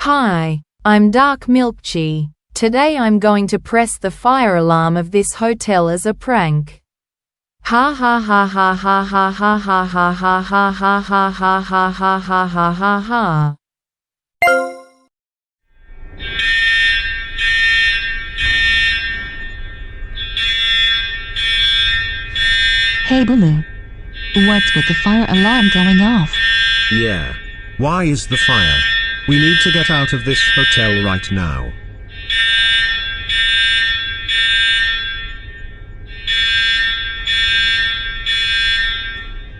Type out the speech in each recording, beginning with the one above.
Hi, I'm Dark Milktchi. Today I'm going to press the fire alarm of this hotel as a prank. Ha ha ha ha ha ha ha ha ha ha ha ha ha ha ha ha ha ha ha ha. Hey Baloo, what's with the fire alarm going off? Yeah. Why is the fire? We need to get out of this hotel right now.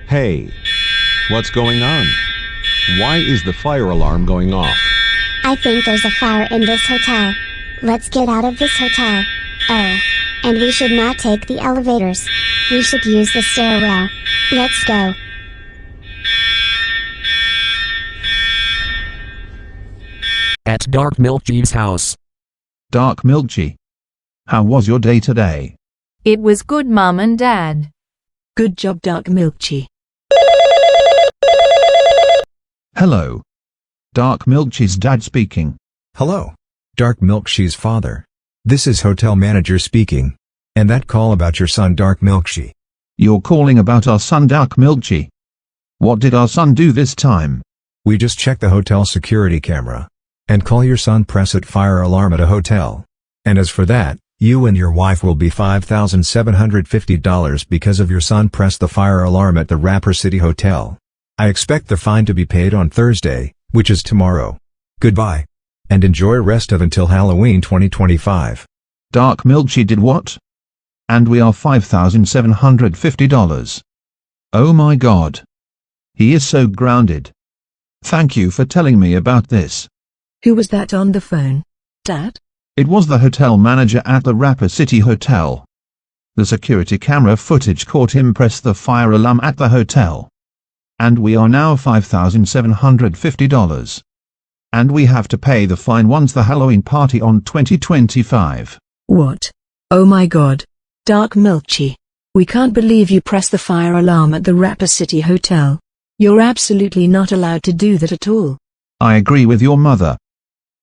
Hey, what's going on? Why is the fire alarm going off? I think there's a fire in this hotel. Let's get out of this hotel. Oh, and we should not take the elevators. We should use the stairwell. Let's go. At Dark Milktchi's house. Dark Milktchi. How was your day today? It was good, Mum and Dad. Good job, Dark Milktchi. Hello. Dark Milktchi's dad speaking. Hello. Dark Milktchi's father. This is hotel manager speaking. And that call about your son Dark Milktchi. You're calling about our son Dark Milktchi. What did our son do this time? We just checked the hotel security camera. And call your son press at fire alarm at a hotel. And as for that, you and your wife will be $5,750 because of your son pressed the fire alarm at the Rapper City Hotel. I expect the fine to be paid on Thursday, which is tomorrow. Goodbye. And enjoy rest of until Halloween 2025. Dark Milktchi did what? And we are $5,750. Oh my God. He is so grounded. Thank you for telling me about this. Who was that on the phone? Dad? It was the hotel manager at the Rapper City Hotel. The security camera footage caught him press the fire alarm at the hotel. And we are now $5,750. And we have to pay the fine once the Halloween party on 2025. What? Oh my God. Dark Milktchi. We can't believe you pressed the fire alarm at the Rapper City Hotel. You're absolutely not allowed to do that at all. I agree with your mother.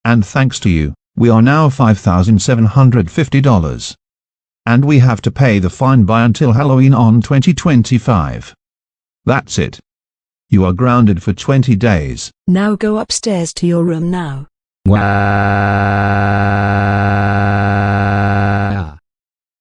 And thanks to you, we are now $5,750. And we have to pay the fine by until Halloween on 2025. That's it. You are grounded for 20 days. Now go upstairs to your room now. Wow.